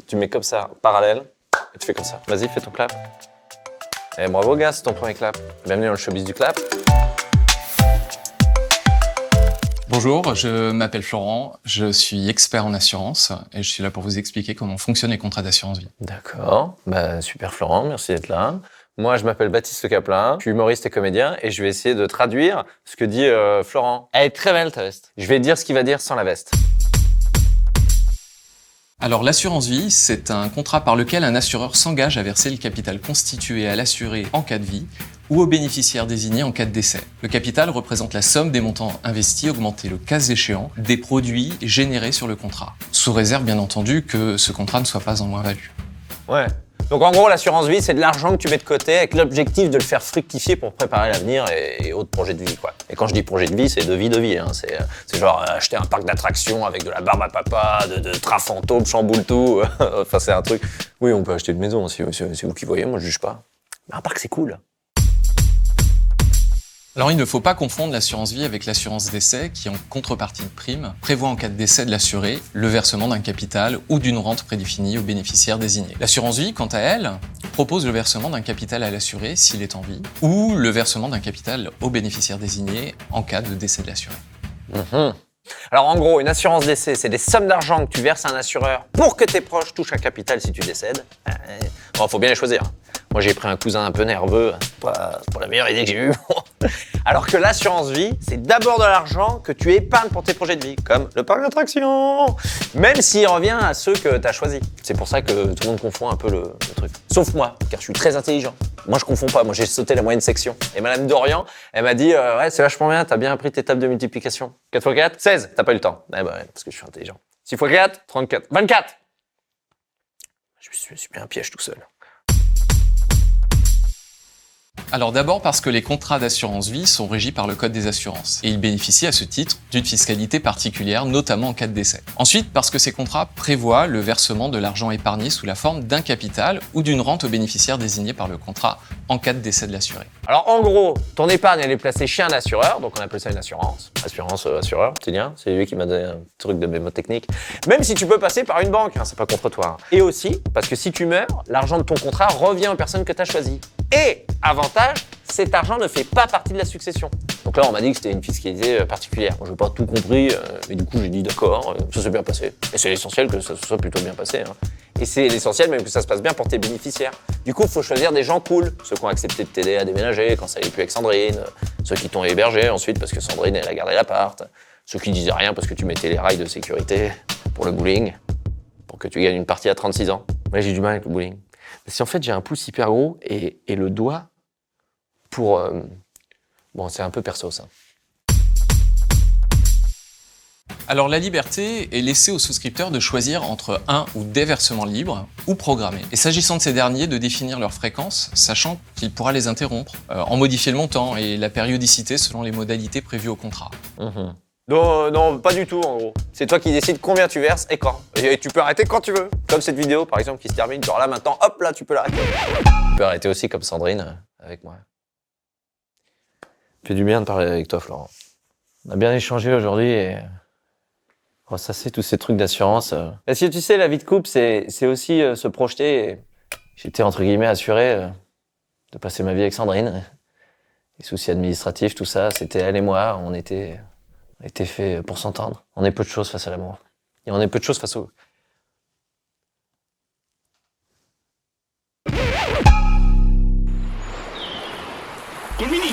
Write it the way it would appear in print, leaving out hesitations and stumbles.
tu mets comme ça, parallèle, et tu fais comme ça. Vas-y, fais ton clap. Et bravo gars, c'est ton premier clap. Bienvenue dans le showbiz du clap. Bonjour, je m'appelle Florent, je suis expert en assurance et je suis là pour vous expliquer comment fonctionnent les contrats d'assurance vie. D'accord, super Florent, merci d'être là. Moi, je m'appelle Baptiste Caplin, je suis humoriste et comédien et je vais essayer de traduire ce que dit Florent. Elle est très belle ta veste. Je vais dire ce qu'il va dire sans la veste. Alors l'assurance vie, c'est un contrat par lequel un assureur s'engage à verser le capital constitué à l'assuré en cas de vie ou au bénéficiaire désigné en cas de décès. Le capital représente la somme des montants investis augmentés le cas échéant des produits générés sur le contrat, sous réserve bien entendu que ce contrat ne soit pas en moins-value. Ouais. Donc en gros, l'assurance vie, c'est de l'argent que tu mets de côté avec l'objectif de le faire fructifier pour préparer l'avenir et autres projets de vie, quoi. Et quand je dis projet de vie, c'est de vie, hein. C'est genre acheter un parc d'attractions avec de la barbe à papa, de trains fantômes, chamboule tout. Enfin, c'est un truc. Oui, on peut acheter une maison, c'est vous qui voyez, moi je juge pas. Mais un parc, c'est cool. Alors il ne faut pas confondre l'assurance vie avec l'assurance décès qui, en contrepartie de prime, prévoit en cas de décès de l'assuré le versement d'un capital ou d'une rente prédéfinie au bénéficiaire désigné. L'assurance vie, quant à elle, propose le versement d'un capital à l'assuré s'il est en vie ou le versement d'un capital au bénéficiaire désigné en cas de décès de l'assuré. Alors en gros, une assurance décès, c'est des sommes d'argent que tu verses à un assureur pour que tes proches touchent un capital si tu décèdes. Bon, faut bien les choisir. Moi, j'ai pris un cousin un peu nerveux, c'est pas la meilleure idée que j'ai eue. Alors que l'assurance vie, c'est d'abord de l'argent que tu épargnes pour tes projets de vie, comme le parc d'attractions, même s'il revient à ceux que tu as choisis. C'est pour ça que tout le monde confond un peu le truc. Sauf moi, car je suis très intelligent. Moi, je confonds pas. Moi, j'ai sauté la moyenne section. Et Madame Dorian, elle m'a dit ouais, c'est vachement bien, t'as bien appris tes tables de multiplication. 4 x 4, 16. T'as pas eu le temps. Ouais, parce que je suis intelligent. 6 x 4, 34. 24. Je me suis mis un piège tout seul. Alors d'abord parce que les contrats d'assurance vie sont régis par le Code des assurances et ils bénéficient à ce titre d'une fiscalité particulière, notamment en cas de décès. Ensuite parce que ces contrats prévoient le versement de l'argent épargné sous la forme d'un capital ou d'une rente au bénéficiaire désigné par le contrat en cas de décès de l'assuré. Alors en gros, ton épargne elle est placée chez un assureur, donc on appelle ça une assurance. Assurance assureur, c'est bien, c'est lui qui m'a donné un truc de mémotechnique. Même si tu peux passer par une banque, hein, c'est pas contre toi. Et aussi parce que si tu meurs, l'argent de ton contrat revient aux personnes que tu as choisies. Et avantage, cet argent ne fait pas partie de la succession. Donc là, on m'a dit que c'était une fiscalité particulière. Moi, je n'ai pas tout compris, mais du coup, j'ai dit d'accord, ça s'est bien passé. Et c'est l'essentiel que ça se soit plutôt bien passé. Hein. Et c'est l'essentiel même que ça se passe bien pour tes bénéficiaires. Du coup, il faut choisir des gens cool. Ceux qui ont accepté de t'aider à déménager quand ça allait plus avec Sandrine. Ceux qui t'ont hébergé ensuite parce que Sandrine, elle a gardé l'appart. Ceux qui disaient rien parce que tu mettais les rails de sécurité pour le bowling. Pour que tu gagnes une partie à 36 ans. Moi, j'ai du mal avec le bowling. Parce qu'en fait, j'ai un pouce hyper gros et le doigt pour... Bon, c'est un peu perso, ça. Alors la liberté est laissée aux souscripteurs de choisir entre un ou des versements libres ou programmés. Et s'agissant de ces derniers, de définir leur fréquence, sachant qu'il pourra les interrompre, en modifier le montant et la périodicité selon les modalités prévues au contrat. Non, pas du tout, en gros. C'est toi qui décides combien tu verses et quand. Et tu peux arrêter quand tu veux. Comme cette vidéo, par exemple, qui se termine. Genre là, maintenant, hop, là, tu peux l'arrêter. Tu peux arrêter aussi comme Sandrine, avec moi. Ça fait du bien de parler avec toi, Florent. On a bien échangé aujourd'hui et... Oh, ça, c'est tous ces trucs d'assurance. Parce que tu sais, la vie de couple, c'est aussi se projeter. Et... J'étais, entre guillemets, assuré de passer ma vie avec Sandrine. Les soucis administratifs, tout ça, c'était elle et moi. On était fait pour s'entendre. On est peu de choses face à l'amour. Et on est peu de choses face au... Colmini.